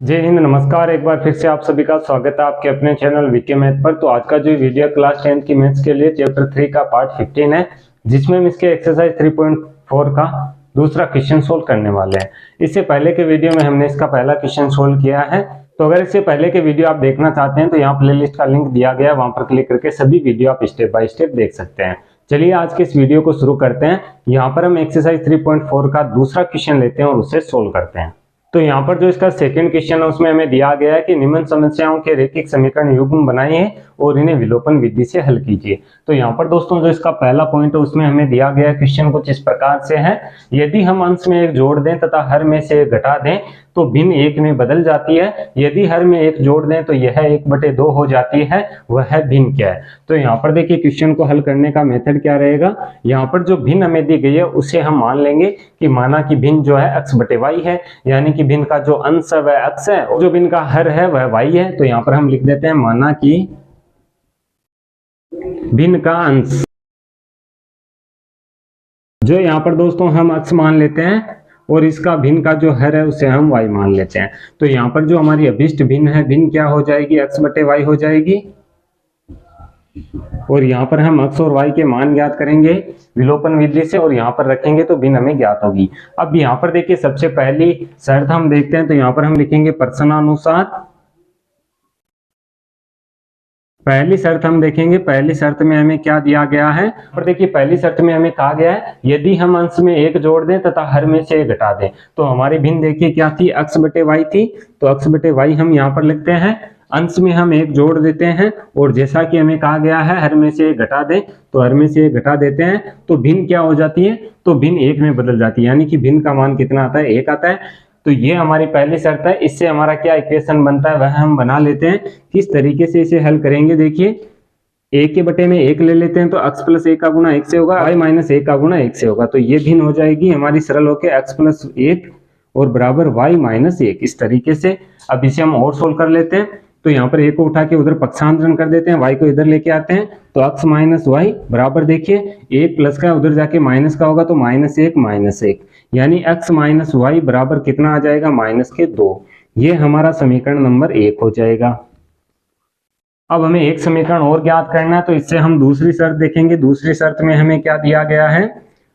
जय हिंद, नमस्कार। एक बार फिर से आप सभी का स्वागत है आपके अपने चैनल वीके मैथ पर। तो आज का जो वीडियो क्लास 10th की मैथ्स के लिए चैप्टर 3 का पार्ट 15 है, जिसमें हम इसके एक्सरसाइज 3.4 का दूसरा क्वेश्चन सोल्व करने वाले हैं। इससे पहले के वीडियो में हमने इसका पहला क्वेश्चन सोल्व किया है, तो अगर इससे पहले के वीडियो आप देखना चाहते हैं तो यहाँ प्लेलिस्ट का लिंक दिया गया है, वहां पर क्लिक करके सभी वीडियो आप स्टेप बाय स्टेप देख सकते हैं। चलिए आज के इस वीडियो को शुरू करते हैं। यहाँ पर हम एक्सरसाइज 3.4 का दूसरा क्वेश्चन लेते हैं और उसे सोल्व करते हैं। तो यहाँ पर जो इसका सेकंड क्वेश्चन है उसमें हमें दिया गया है कि निम्न समस्याओं के रैखिक समीकरण युग्म बनाइए और इन्हें विलोपन विधि से हल कीजिए। तो यहाँ पर दोस्तों जो इसका पहला पॉइंट है उसमें हमें दिया गया क्वेश्चन कुछ इस प्रकार से है। यदि हम अंश में एक जोड़ दें तथा हर में से एक घटा दें तो भिन्न एक में बदल जाती है। यदि हर में एक जोड़ दें तो यह 1/2 हो जाती है। वह भिन्न क्या है? तो यहाँ पर देखिए क्वेश्चन को हल करने का मेथड क्या रहेगा। यहाँ पर जो भिन्न हमें दी गई है उसे हम मान लेंगे कि माना कि भिन्न जो है x/y है, यानी कि भिन्न का जो अंश है वह x है और जो भिन्न का हर है वह y है। तो यहाँ पर हम लिख देते हैं माना कि भिन्न का अंश, जो यहाँ पर दोस्तों हम x मान लेते हैं, और इसका भिन्न का जो हर है उसे हम y मान लेते हैं। तो यहाँ पर जो हमारी अभिष्ट भिन्न है, भिन्न क्या हो जाएगी? x/y हो जाएगी। और यहाँ पर हम x और y के मान ज्ञात करेंगे विलोपन विधि से, और यहाँ पर रखेंगे तो भिन्न हमें ज्ञात होगी। अब यहाँ पर देखिए सबसे पहली शर्त हम देखते हैं, तो यहाँ पर हम लिखेंगे प्रश्नानुसार। पहली शर्त हम देखेंगे, पहली शर्त में हमें क्या दिया गया है। पर देखिए पहली शर्त में हमें कहा गया है यदि हम अंश में एक जोड़ दें तथा हर में से एक घटा दें। तो हमारी भिन्न देखिए क्या थी? x/y थी। तो x/y हम यहाँ पर लिखते हैं, अंश में हम एक जोड़ देते हैं और जैसा कि हमें कहा गया है हर में से एक घटा दें, तो हर में से एक घटा देते हैं तो भिन्न क्या हो जाती है? तो भिन्न एक में बदल जाती है, यानी कि भिन्न का मान कितना आता है? 1 आता है। तो ये हमारी पहली शर्त है। इससे हमारा क्या इक्वेशन बनता है वह हम बना लेते हैं। किस तरीके से इसे हल करेंगे देखिए, 1 के बटे में 1 ले लेते हैं तो x + 1 का गुणा 1 से होगा, y - 1 का गुणा 1 से होगा। तो ये भिन्न हो जाएगी हमारी सरल होके x + 1 और बराबर y - 1 इस तरीके से। अब इसे हम और सोल्व कर लेते हैं। तो यहाँ पर 1 को उठा के उधर पक्षांतरण कर देते हैं, y को इधर लेके आते हैं तो x - y बराबर देखिए 1 प्लस का उधर जाके माइनस का होगा तो -1 - 1, यानी x - y बराबर कितना आ जाएगा? -2। ये हमारा समीकरण नंबर 1 हो जाएगा। अब हमें एक समीकरण और ज्ञात करना है, तो इससे हम दूसरी शर्त देखेंगे। दूसरी शर्त में हमें क्या दिया गया है?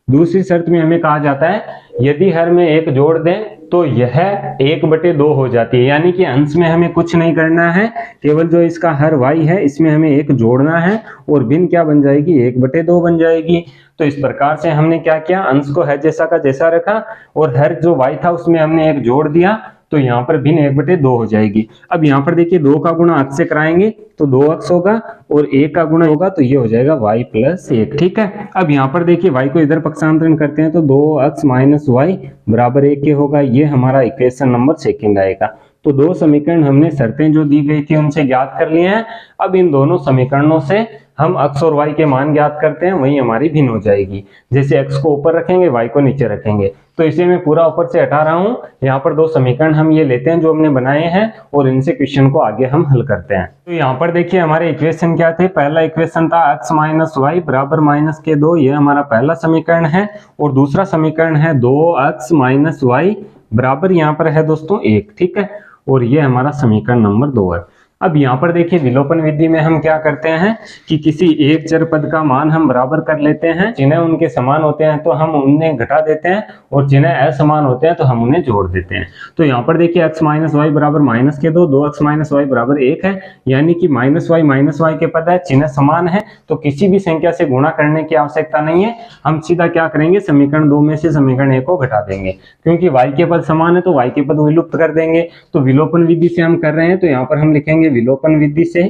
दूसरी शर्त में हमें कहा जाता है यदि हर में एक जोड़ दें तो यह 1/2 हो जाती है, यानी कि अंश में हमें कुछ नहीं करना है, केवल जो इसका हर y है इसमें हमें एक जोड़ना है और भिन्न क्या बन जाएगी? 1/2 बन जाएगी। तो इस प्रकार से हमने क्या किया? अंश को है जैसा का जैसा रखा और हर जो y था उसमें हमने एक जोड़ दिया, तो यहाँ पर भिन्न 1/2 हो जाएगी। अब यहाँ पर देखिए 2 का गुणा x से कराएंगे तो 2x होगा और 1 का गुणा होगा तो ये हो जाएगा y + 1। ठीक है। अब यहाँ पर देखिए y को इधर पक्षांतरण करते हैं तो 2x - y बराबर 1 के होगा। ये हमारा इक्वेशन नंबर 2 आएगा। तो दो समीकरण हमने शर्तें जो दी गई थी उनसे ज्ञात कर लिए हैं। अब इन दोनों समीकरणों से हम x और y के मान ज्ञात करते हैं, वही हमारी भिन्न हो जाएगी। जैसे x को ऊपर रखेंगे, y को नीचे रखेंगे। तो इसे मैं पूरा ऊपर से हटा रहा हूं। यहाँ पर दो समीकरण हम ये लेते हैं जो हमने बनाए हैं और इनसे क्वेश्चन को आगे हम हल करते हैं। तो यहाँ पर देखिए हमारे इक्वेशन क्या थे। पहला इक्वेशन था x - y बराबर -2, ये हमारा पहला समीकरण है। और दूसरा समीकरण है 2x - y बराबर यहाँ पर है दोस्तों 1। ठीक है। और ये हमारा समीकरण नंबर 2 है। अब यहाँ पर देखिए विलोपन विधि में हम क्या करते हैं कि किसी एक चर पद का मान हम बराबर कर लेते हैं। जिन्हें उनके समान होते हैं तो हम उन्हें घटा देते हैं और जिन्हें असमान होते हैं तो हम उन्हें जोड़ देते हैं। तो यहाँ पर देखिए x - y बराबर -2, 2x - y बराबर 1 है, यानी कि -y के पद है, चिन्ह समान है, तो किसी भी संख्या से गुणा करने की आवश्यकता नहीं है। हम सीधा क्या करेंगे? समीकरण 2 में से समीकरण 1 को घटा देंगे, क्योंकि y के पद समान है तो y के पद विलुप्त कर देंगे। तो विलोपन विधि से हम कर रहे हैं, तो यहाँ पर हम लिखेंगे विलोपन विधि से।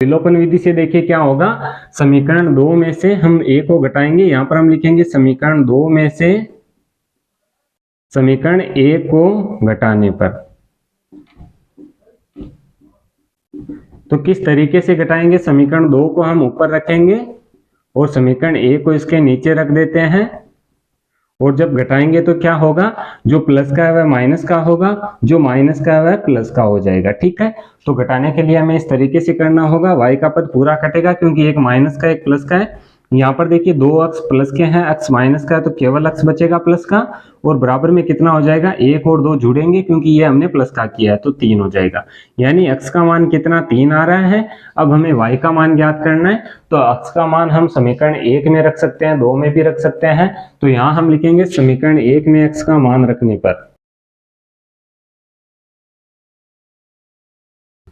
विलोपन विधि से देखिए क्या होगा, समीकरण 2 में से हम a को घटाएंगे। यहाँ पर हम लिखेंगे समीकरण 2 में से समीकरण a को घटाने पर। तो किस तरीके से घटाएंगे? समीकरण 2 को हम ऊपर रखेंगे और समीकरण a को इसके नीचे रख देते हैं। और जब घटाएंगे तो क्या होगा? जो प्लस का है वह माइनस का होगा, जो माइनस का है वह प्लस का हो जाएगा। ठीक है। तो घटाने के लिए हमें इस तरीके से करना होगा। y का पद पूरा कटेगा क्योंकि एक माइनस का एक प्लस का है, यहाँ पर देखिए दो अक्स प्लस के हैं, अक्स माइनस का है तो केवल अक्स बचेगा प्लस का, और बराबर में कितना हो जाएगा, एक और दो जुड़ेंगे क्योंकि ये हमने प्लस का किया है तो 3 हो जाएगा। यानी अक्स का मान कितना 3 आ रहा है। अब हमें वाई का मान ज्ञात करना है, तो अक्स का मान हम समीकरण 1 में रख सकते हैं, 2 में भी रख सकते हैं। तो यहाँ हम लिखेंगे समीकरण 1 में अक्स का मान रखने पर,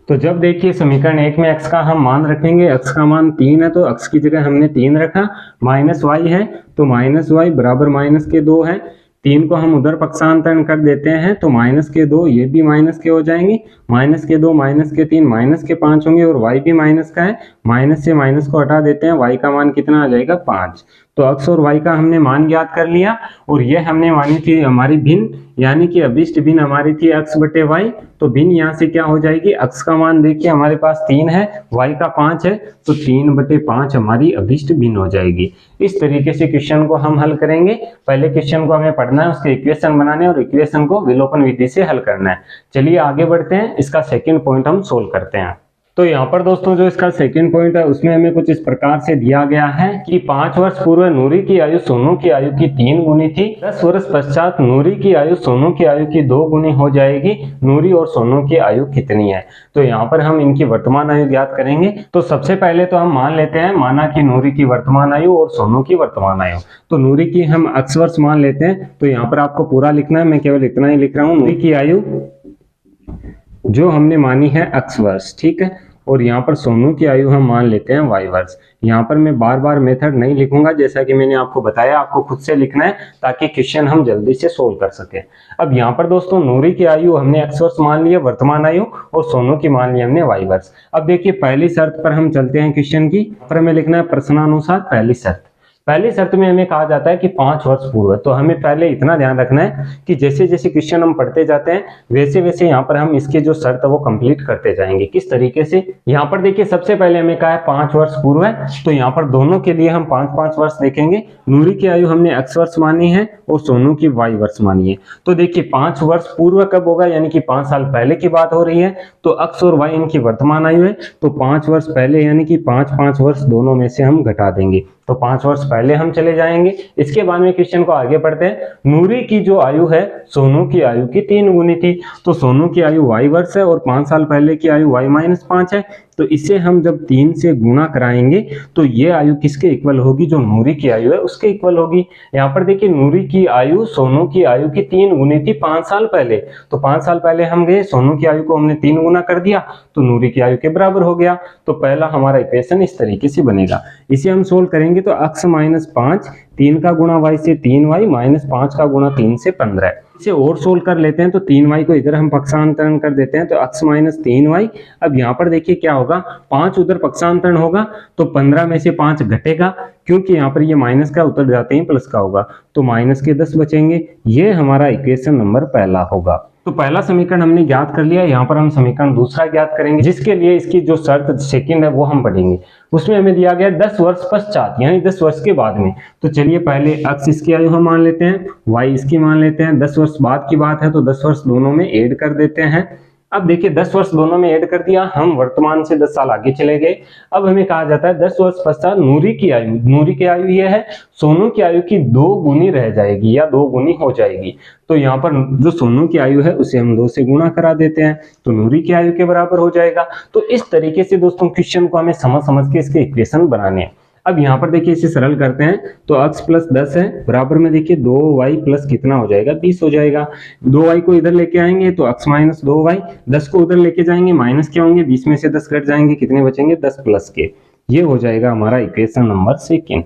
तो जब देखिए समीकरण 1 में x का हम मान रखेंगे, x का मान 3 है तो x की जगह हमने 3 रखा, माइनस y है तो माइनस y बराबर माइनस के 2 है। 3 को हम उधर पक्षांतरण कर देते हैं तो माइनस के 2 ये भी माइनस के हो जाएंगे, माइनस के 2 माइनस के 3 माइनस के 5 होंगे, और y भी माइनस का है, माइनस से माइनस को हटा देते हैं, y का मान कितना आ जाएगा 5। तो x और y का हमने मान ज्ञात कर लिया, और ये हमने मानी थी हमारी भिन्न, यानी कि अभिष्ट भिन्न हमारी थी x बटे y। तो भिन्न यहाँ से क्या हो जाएगी, x का मान देखिए हमारे पास 3 है, y का 5 है, तो 3 बटे 5 हमारी अभिष्ट भिन्न हो जाएगी। इस तरीके से क्वेश्चन को हम हल करेंगे। पहले क्वेश्चन को हमें पढ़ना है, उसके इक्वेशन बनाने और इक्वेशन को विलोपन विधि से हल करना है। चलिए आगे बढ़ते हैं, इसका सेकंड पॉइंट हम सोल्व करते हैं। तो यहाँ पर दोस्तों जो इसका सेकंड पॉइंट है उसमें हमें कुछ इस प्रकार से दिया गया है कि 5 वर्ष पूर्व नूरी की आयु सोनू की आयु की 3 गुनी थी, 10 वर्ष पश्चात नूरी की आयु सोनू की आयु की 2 गुनी हो जाएगी, नूरी और सोनू की आयु कितनी है। तो यहाँ पर हम इनकी वर्तमान आयु ज्ञात करेंगे। तो सबसे पहले तो हम मान लेते हैं, माना कि नूरी की वर्तमान आयु और सोनू की वर्तमान आयु। तो नूरी की हम x वर्ष मान लेते हैं, तो यहाँ पर आपको पूरा लिखना है, मैं केवल इतना ही लिख रहा हूँ। नूरी की आयु जो हमने मानी है x वर्ष, ठीक है, और यहाँ पर सोनू की आयु हम मान लेते हैं y वर्ष। यहाँ पर मैं बार बार मेथड नहीं लिखूंगा, जैसा कि मैंने आपको बताया, आपको खुद से लिखना है ताकि क्वेश्चन हम जल्दी से सोल्व कर सके। अब यहाँ पर दोस्तों नूरी की आयु हमने x वर्ष मान लिया वर्तमान आयु, और सोनू की मान लिया हमने y वर्ष। अब देखिए पहली शर्त पर हम चलते हैं क्वेश्चन की, पर हमें लिखना है प्रश्नानुसार पहली शर्त। पहली शर्त में हमें कहा जाता है कि 5 वर्ष पूर्व, तो हमें पहले इतना ध्यान रखना है कि जैसे जैसे क्वेश्चन हम पढ़ते जाते हैं वैसे वैसे यहाँ पर हम इसके जो शर्त है वो कंप्लीट करते जाएंगे। किस तरीके से, यहाँ पर देखिए सबसे पहले हमें कहा है 5 वर्ष पूर्व है, तो यहाँ पर दोनों के लिए हम 5-5 वर्ष देखेंगे। नूरी की आयु हमने x वर्ष मानी है और सोनू की y वर्ष मानी है। तो देखिए 5 वर्ष पूर्व कब होगा, यानी कि 5 साल पहले की बात हो रही है, तो x और y इनकी वर्तमान आयु है, तो 5 वर्ष पहले यानी कि 5-5 वर्ष दोनों में से हम घटा देंगे, तो 5 वर्ष पहले हम चले जाएंगे। इसके बाद में क्वेश्चन को आगे पढ़ते हैं। नूरी की जो आयु है सोनू की आयु की 3 गुनी थी, तो सोनू की आयु y वर्ष है और 5 साल पहले की आयु y-5 है, तो इसे हम जब 3 से गुणा कराएंगे तो ये आयु किसके इक्वल होगी, जो नूरी की आयु है उसके इक्वल होगी। यहाँ पर देखिए नूरी की आयु सोनू की आयु की 3 गुनी थी 5 साल पहले, तो 5 साल पहले हम गए, सोनू की आयु को हमने 3 गुना कर दिया तो नूरी की आयु के बराबर हो गया। तो पहला हमारा इक्वेशन इस तरीके से बनेगा। इसे हम सोल्व करेंगे तो x-5, 3 का गुणा y से 3y, -5 का गुणा 3 से 15। इसे और सोल्व कर लेते हैं, तो 3y को इधर हम पक्षांतरण कर देते हैं, तो x-3y। अब यहाँ पर देखिए क्या होगा, 5 उधर पक्षांतरण होगा तो 15 में से 5 घटेगा, क्योंकि यहाँ पर ये माइनस का उतर जाते ही प्लस का होगा, तो माइनस के 10 बचेंगे। ये हमारा इक्वेशन नंबर पहला होगा। तो पहला समीकरण हमने ज्ञात कर लिया। यहाँ पर हम समीकरण दूसरा ज्ञात करेंगे, जिसके लिए इसकी जो शर्त सेकंड है वो हम पढ़ेंगे। उसमें हमें दिया गया 10 वर्ष पश्चात, यानी 10 वर्ष के बाद में। तो चलिए पहले x इसकी आयु हम मान लेते हैं, y इसकी मान लेते हैं, 10 वर्ष बाद की बात है तो 10 वर्ष दोनों में ऐड कर देते हैं। अब देखिए 10 वर्ष दोनों में ऐड कर दिया, हम वर्तमान से 10 साल आगे चले गए। अब हमें कहा जाता है 10 वर्ष पश्चात नूरी की आयु ये है, सोनू की आयु की 2 गुनी रह जाएगी या 2 गुनी हो जाएगी। तो यहाँ पर जो सोनू की आयु है उसे हम 2 से गुणा करा देते हैं, तो नूरी की आयु के बराबर हो जाएगा। तो इस तरीके से दोस्तों क्वेश्चन को हमें समझ के इसके इक्वेशन बनाने हैं। अब यहाँ पर देखिए इसे सरल करते हैं, तो x प्लस 10 है, बराबर में देखिए 2y प्लस कितना हो जाएगा, 20 हो जाएगा। 2y को इधर लेके आएंगे तो x माइनस 2y, 10 को उधर लेके जाएंगे माइनस क्या होंगे, 20 में से 10 घट जाएंगे, कितने बचेंगे, 10 प्लस के। ये हो जाएगा हमारा इक्वेशन नंबर सेकेंड।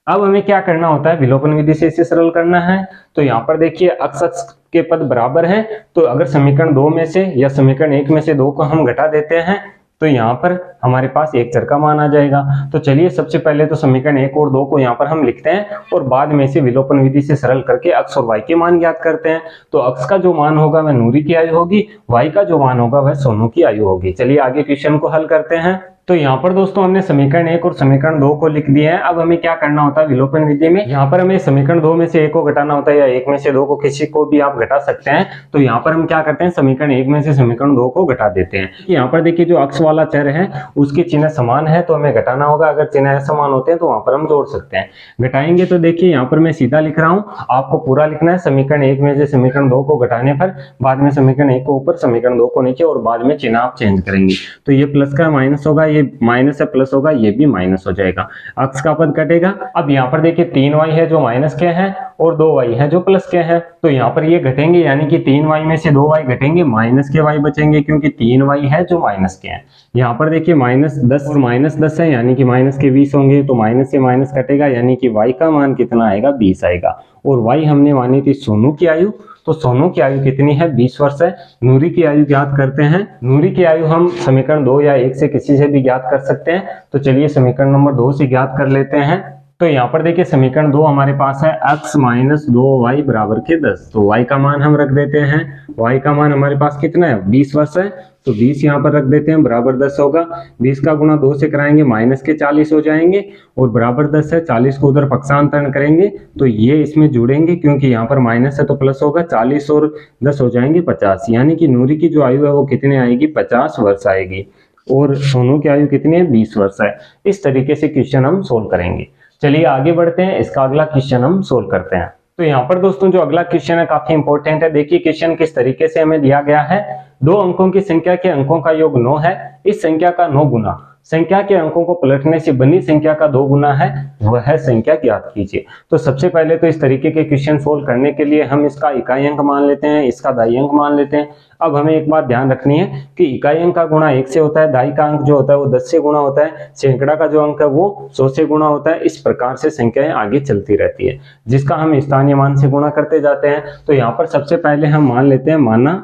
अब हमें क्या करना होता है, विलोपन विधि से इसे सरल करना है। तो यहाँ पर देखिए x के पद बराबर है, तो अगर समीकरण 2 में से या समीकरण 1 में से 2 को हम घटा देते हैं तो यहाँ पर हमारे पास एक चर का मान आ जाएगा। तो चलिए सबसे पहले तो समीकरण 1 और 2 को यहाँ पर हम लिखते हैं और बाद में इसे विलोपन विधि से सरल करके x और y के मान ज्ञात करते हैं। तो x का जो मान होगा वह नूरी की आयु होगी, y का जो मान होगा वह सोनू की आयु होगी। चलिए आगे क्वेश्चन को हल करते हैं। तो यहाँ पर दोस्तों हमने समीकरण 1 और समीकरण 2 को लिख दिया है। अब हमें क्या करना होता है विलोपन विधि में, यहाँ पर हमें समीकरण 2 में से 1 को घटाना होता है या 1 में से 2 को, किसी को भी आप घटा सकते हैं। तो यहाँ पर हम क्या करते हैं, समीकरण 1 में से समीकरण 2 को घटा देते हैं। यहाँ पर देखिए जो अक्ष वाला चर है उसके चिन्ह समान है तो हमें घटाना होगा, अगर चिन्ह असमान होते हैं तो वहां पर हम जोड़ सकते हैं। घटाएंगे तो देखिए यहाँ पर मैं सीधा लिख रहा हूँ, आपको पूरा लिखना है। समीकरण 1 में से समीकरण 2 को घटाने पर बाद में समीकरण 1 को ऊपर, समीकरण 2 को नीचे और बाद में चिन्ह आप चेंज करेंगे। तो ये प्लस का माइनस होगा, ये माइनस से प्लस होगा, ये भी माइनस हो जाएगा, अक्ष का पद कटेगा। अब यहाँ पर देखिए 3y है जो माइनस के हैं और 2y है जो प्लस के हैं, तो यहाँ पर ये घटेंगे, यानी कि 3y में से 2y घटेंगे, माइनस के y बचेंगे क्योंकि 3y है जो माइनस के हैं। यहाँ पर देखिए -10 और -10 है यानी कि माइनस के 20 होंगे, तो माइनस से माइनस कटेगा यानी कि y का मान कितना आएगा, 20 आएगा। और y हमने मानी थी सोनू की आयु, तो सोनू की आयु कितनी है, 20 वर्ष है। नूरी की आयु ज्ञात करते हैं, नूरी की आयु हम समीकरण 2 या 1 से किसी से भी ज्ञात कर सकते हैं। तो चलिए समीकरण नंबर 2 से ज्ञात कर लेते हैं। तो यहाँ पर देखिए समीकरण 2 हमारे पास है x माइनस 2y बराबर के 10, तो y का मान हम रख देते हैं, y का मान हमारे पास कितना है, 20 वर्ष है, तो 20 यहाँ पर रख देते हैं, बराबर 10 होगा। 20 का गुणा 2 से कराएंगे माइनस के 40 हो जाएंगे और बराबर 10 है, 40 को उधर पक्षांतरण करेंगे तो ये इसमें जुड़ेंगे क्योंकि यहाँ पर माइनस है तो प्लस होगा, 40 और 10 हो जाएंगे 50, यानी कि नूरी की जो आयु है वो कितने आएगी, 50 वर्ष आएगी और सोनू की आयु कितनी है, 20 वर्ष है। इस तरीके से क्वेश्चन हम सोल्व करेंगे। चलिए आगे बढ़ते हैं, इसका अगला क्वेश्चन हम सोल्व करते हैं। तो यहाँ पर दोस्तों जो अगला क्वेश्चन है काफी इंपॉर्टेंट है। देखिए क्वेश्चन किस तरीके से हमें दिया गया है, 2 अंकों की संख्या के अंकों का योग 9 है, इस संख्या का 9 गुना संख्या के अंकों को पलटने से बनी संख्या का 2 गुना है, वह संख्या ज्ञात कीजिए। तो सबसे पहले तो इस तरीके के क्वेश्चन सोल्व करने के लिए हम इसका इकाई अंक मान लेते हैं, इसका दाई अंक मान लेते हैं। अब हमें एक बात ध्यान रखनी है कि इकाई अंक का गुणा 1 से होता है, दाई का अंक जो होता है वो 10 से गुणा होता है, सैकड़ा का जो अंक है वो 100 से गुणा होता है। इस प्रकार से संख्याएं आगे चलती रहती है जिसका हम स्थानीय मान से गुणा करते जाते हैं। तो यहाँ पर सबसे पहले हम मान लेते हैं माना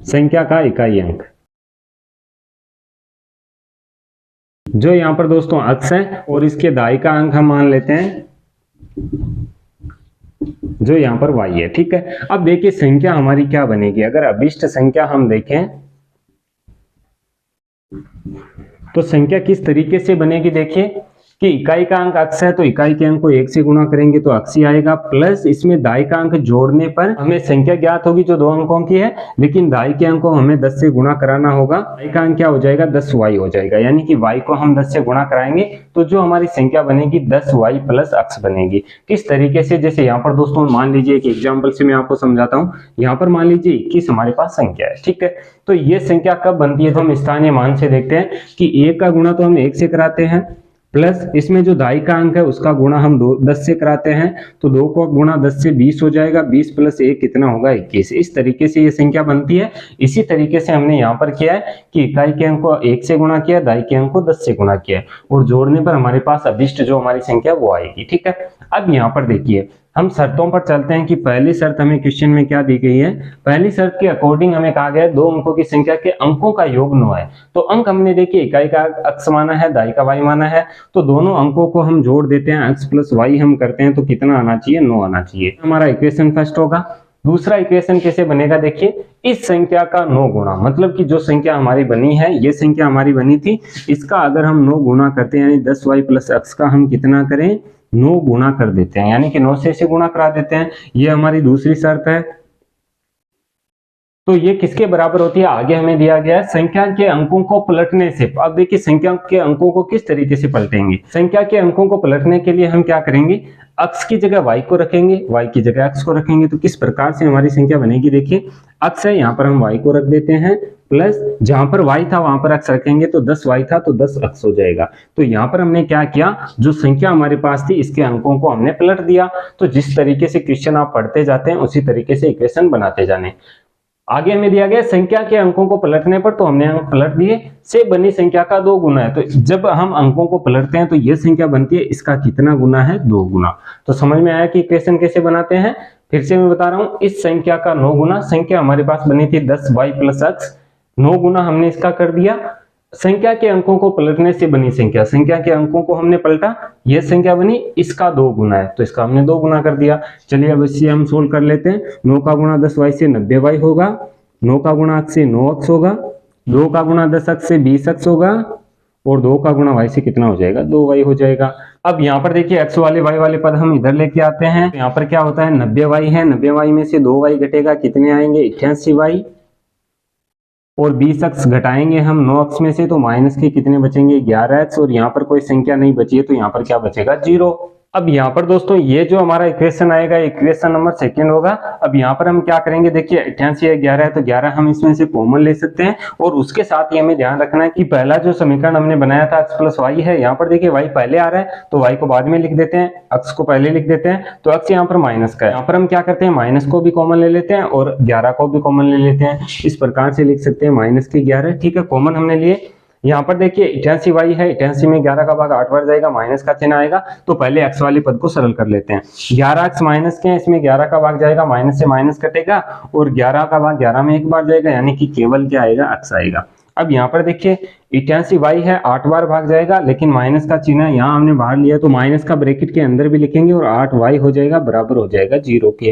संख्या का इकाई अंक, जो यहाँ पर दोस्तों अक्ष है, और इसके दाई का अंक हम मान लेते हैं जो यहाँ पर y है। ठीक है, अब देखिए संख्या हमारी क्या बनेगी, अगर अभिष्ट संख्या हम देखें तो संख्या किस तरीके से बनेगी। देखिए कि इकाई का अंक अक्ष है तो इकाई के अंक को 1 से गुणा करेंगे तो अक्ष ही आएगा, प्लस इसमें दाई का अंक जोड़ने पर हमें संख्या ज्ञात होगी जो 2 अंकों की है, लेकिन दाई के अंक को हमें 10 से गुणा कराना होगा। दाई का अंक क्या हो जाएगा, 10y हो जाएगा, यानी कि y को हम 10 से गुणा कराएंगे तो जो हमारी संख्या बनेगी 10y प्लस अक्ष बनेगी। किस तरीके से, जैसे यहाँ पर दोस्तों मान लीजिए एक एग्जाम्पल से मैं आपको समझाता हूँ। यहाँ पर मान लीजिए 21 हमारे पास संख्या है, ठीक है, तो ये संख्या कब बनती है, तो हम स्थानीय मान से देखते हैं कि 1 का गुणा तो हम 1 से कराते हैं, प्लस इसमें जो दाई का अंक है उसका गुणा हम 10 से कराते हैं, तो 2 का गुणा 10 से 20 हो जाएगा, 20 प्लस 1 कितना होगा, 21। इस तरीके से ये संख्या बनती है। इसी तरीके से हमने यहाँ पर किया है कि इकाई के अंक को 1 से गुणा किया, दाई के अंक को 10 से गुणा किया और जोड़ने पर हमारे पास अभिष्ट जो हमारी संख्या वो आएगी। ठीक है, अब यहाँ पर देखिए हम शर्तों पर चलते हैं कि पहली शर्त हमें क्वेश्चन में क्या दी गई है। पहली शर्त के अकॉर्डिंग हमें कहा गया है 2 अंकों की संख्या के अंकों का योग 9 है। तो अंक हमने देखिए इकाई का अक्ष माना है, दाई का y माना है, तो दोनों अंकों को हम जोड़ देते हैं, x प्लस y हम करते हैं तो कितना आना चाहिए, 9 आना चाहिए। हमारा इक्वेशन फर्स्ट होगा। दूसरा इक्वेशन कैसे बनेगा, देखिए इस संख्या का 9 गुना, मतलब कि जो संख्या हमारी बनी है, ये संख्या हमारी बनी थी, इसका अगर हम 9 गुना करते हैं, यानी 10y प्लस x का हम कितना करें, 9 गुना कर देते हैं, यानी कि 9 से इसे गुणा करा देते हैं। ये हमारी दूसरी शर्त है। तो ये किसके बराबर होती है, आगे हमें दिया गया है संख्या के अंकों को पलटने से। अब देखिए संख्या के अंकों को किस तरीके से पलटेंगे। संख्या के अंकों को पलटने के लिए हम क्या करेंगे, अक्ष की जगह y को रखेंगे, y की जगह x को रखेंगे, तो किस प्रकार से हमारी संख्या बनेगी। देखिए अक्ष है, यहाँ पर हम y को रख देते हैं, प्लस जहां पर y था वहां पर x रखेंगे, तो 10y था तो 10 x हो जाएगा। तो यहाँ पर हमने क्या किया, जो संख्या हमारे पास थी इसके अंकों को हमने पलट दिया। तो जिस तरीके से क्वेश्चन आप पढ़ते जाते हैं उसी तरीके से इक्वेशन बनाते जाने। आगे हमें दिया गया संख्या के अंकों को पलटने पर, तो हमने अंक पलट दिए, से बनी संख्या का 2 गुना है। तो जब हम अंकों को पलटते हैं तो ये संख्या बनती है, इसका कितना गुना है, 2 गुना। तो समझ में आया कि इक्वेशन कैसे बनाते हैं। फिर से मैं बता रहा हूं, इस संख्या का 9 गुना, संख्या हमारे पास बनी थी 10y प्लस x, 9 गुना हमने इसका कर दिया। संख्या के अंकों को पलटने से बनी संख्या, संख्या के अंकों को हमने पलटा, यह संख्या बनी, इसका 2 गुना है तो इसका हमने 2 गुना कर दिया। चलिए अब इसे हम सोल्व कर लेते हैं। 9 का गुणा 10y से 90y होगा, 9 का गुणा x से 9x होगा, 2 का गुणा 10x से 20x होगा और 2 का गुणा y से कितना हो जाएगा, 2y हो जाएगा। अब यहाँ पर देखिए x वाले y वाले पद हम इधर लेके आते हैं, तो यहाँ पर क्या होता है 90y है, 90y में से 2y घटेगा, कितने आएंगे 88y, और 20x घटाएंगे हम 9x में से, तो माइनस के कितने बचेंगे 11x, और यहाँ पर कोई संख्या नहीं बची है तो यहाँ पर क्या बचेगा 0। अब यहाँ पर दोस्तों ये जो हमारा इक्वेशन आएगा इक्वेशन नंबर सेकंड होगा। अब यहाँ पर हम क्या करेंगे, देखिए 88 है 11 है तो 11 हम इसमें से कॉमन ले सकते हैं, और उसके साथ ही हमें ध्यान रखना है कि पहला जो समीकरण हमने बनाया था x प्लस वाई है, यहाँ पर देखिए y पहले आ रहा है तो y को बाद में लिख देते हैं, x को पहले लिख देते हैं, तो x यहाँ पर माइनस का है, यहाँ पर हम क्या करते हैं माइनस को भी कॉमन ले लेते हैं और 11 को भी कॉमन ले लेते हैं। इस प्रकार से लिख सकते हैं माइनस के 11, ठीक है, कॉमन हमने लिए। यहाँ पर देखिए 88y है, 88 में 11 का भाग 8 बार जाएगा, माइनस का चिन्ह आएगा, तो पहले x वाले पद को सरल कर लेते हैं। 11x माइनस के हैं, इसमें 11 का भाग जाएगा, माइनस से माइनस कटेगा, और 11 का भाग 11 में एक बार जाएगा, यानी कि केवल क्या आएगा x आएगा। अब यहाँ पर देखिए 88y है, 8 बार भाग जाएगा, लेकिन माइनस का चिन्ह यहाँ हमने बाहर लिया तो माइनस का ब्रैकेट के अंदर भी लिखेंगे और 8y हो जाएगा बराबर हो जाएगा 0 के।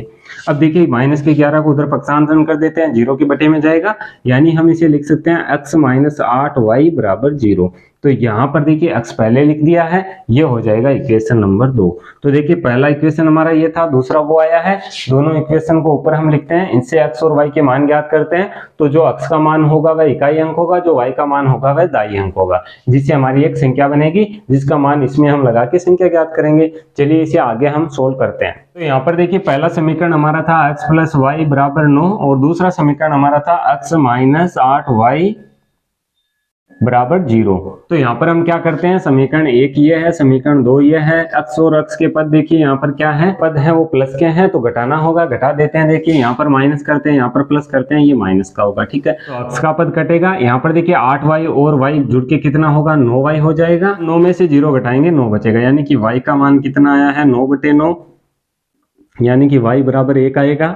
अब देखिए माइनस के 11 को उधर पक्षांतरण कर देते हैं, 0 के बटे में जाएगा, यानी हम इसे लिख सकते हैं x माइनस 8y बराबर 0। तो यहाँ पर देखिए x पहले लिख दिया है, ये हो जाएगा इक्वेशन नंबर 2। तो देखिए पहला इक्वेशन हमारा ये था, दूसरा वो आया है, दोनों इक्वेशन को ऊपर हम लिखते हैं, इनसे x और y के मान ज्ञात करते हैं। तो जो x का मान होगा वह इकाई अंक होगा, जो y का मान होगा वह दाई अंक होगा, जिससे हमारी एक संख्या बनेगी जिसका मान इसमें हम लगा के संख्या ज्ञात करेंगे। चलिए इसे आगे हम सोल्व करते हैं। तो यहाँ पर देखिए पहला समीकरण हमारा था x प्लस वाई बराबर 9, और दूसरा समीकरण हमारा था x माइनस 8y बराबर 0। तो यहाँ पर हम क्या करते हैं, समीकरण 1 ये है, समीकरण 2 ये है, x और x के पद देखिए यहाँ पर क्या है, पद है वो प्लस के हैं तो घटाना होगा, घटा देते हैं। देखिए यहाँ पर माइनस करते हैं, यहाँ पर प्लस करते हैं, ये माइनस का होगा, ठीक है। तो x का पद कटेगा, यहाँ पर देखिए 8y और y जुड़ के कितना होगा 9y हो जाएगा, 9 में से 0 घटाएंगे 9 बचेगा, यानी कि y का मान कितना आया है 9/9, यानी कि y बराबर 1 आएगा।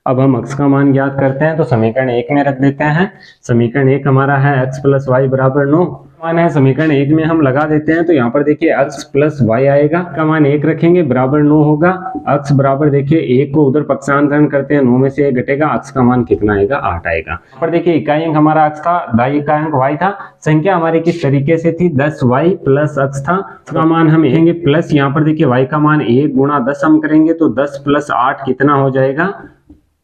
अब हम x का मान ज्ञात करते हैं, तो समीकरण 1 में रख देते हैं। समीकरण 1 हमारा है x प्लस वाई बराबर 9, मान है समीकरण 1 में हम लगा देते हैं, तो यहाँ पर देखिए x प्लस वाई आएगा, का मान 1 रखेंगे बराबर 9 होगा, x बराबर देखिए 1 को उधर पक्षांतरण करते हैं, 9 में से 1 घटेगा, x का मान कितना आएगा 8 आएगा। यहाँ पर देखिए इकाई अंक हमारा x था, दाई इकाई अंक y था, संख्या हमारी किस तरीके से थी 10y प्लस x था, का मान हम लिखेंगे प्लस, यहाँ पर देखिए y का मान 1 गुणा 10 हम करेंगे तो 10 प्लस 8 कितना हो जाएगा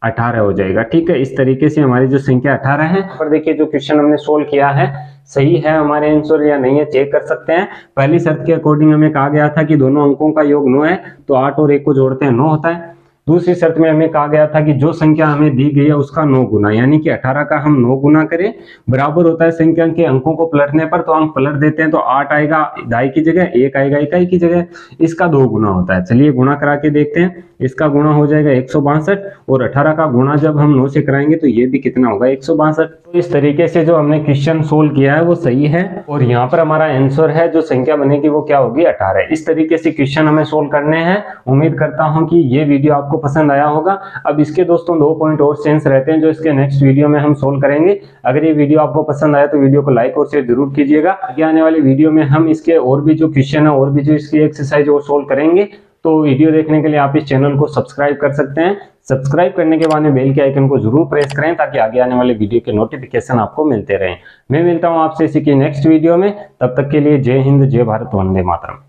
18 हो जाएगा, ठीक है। इस तरीके से हमारी जो संख्या 18 है, पर देखिए जो क्वेश्चन हमने सोल्व किया है सही है हमारे आंसर या नहीं है चेक कर सकते हैं। पहली शर्त के अकॉर्डिंग हमें कहा गया था कि दोनों अंकों का योग 9 है, तो 8 और 1 को जोड़ते हैं 9 होता है। दूसरी शर्त में हमें कहा गया था कि जो संख्या हमें दी गई है उसका 9 गुना, यानी कि 18 का हम 9 गुना करें, बराबर होता है संख्या के अंकों को पलटने पर, तो अंक पलट देते हैं तो 8 आएगा दाई की जगह, 1 आएगा इकाई की जगह, इसका 2 गुना होता है। चलिए गुणा करा के देखते हैं, इसका गुणा हो जाएगा 162, और 18 का गुणा जब हम 9 से कराएंगे तो ये भी कितना होगा 162। तो इस तरीके से जो हमने क्वेश्चन सोल्व किया है वो सही है, और यहाँ पर हमारा आंसर है जो संख्या बनेगी वो क्या होगी 18। इस तरीके से क्वेश्चन हमें सोल्व करने हैं। उम्मीद करता हूँ कि ये वीडियो आपको पसंद आया होगा। अब इसके दोस्तों 2 पॉइंट और चेंज रहते हैं जो इसके नेक्स्ट वीडियो में हम सोल्व करेंगे। अगर ये वीडियो आपको पसंद आया तो वीडियो को लाइक और शेयर जरूर कीजिएगा। आगे आने वाली वीडियो में हम इसके और भी जो क्वेश्चन है और भी जो इसकी एक्सरसाइज और सोल्व करेंगे। तो वीडियो देखने के लिए आप इस चैनल को सब्सक्राइब कर सकते हैं। सब्सक्राइब करने के बाद में बेल के आइकन को जरूर प्रेस करें ताकि आगे आने वाले वीडियो के नोटिफिकेशन आपको मिलते रहें। मैं मिलता हूं आपसे इसी की नेक्स्ट वीडियो में, तब तक के लिए जय हिंद, जय भारत, वंदे मातरम।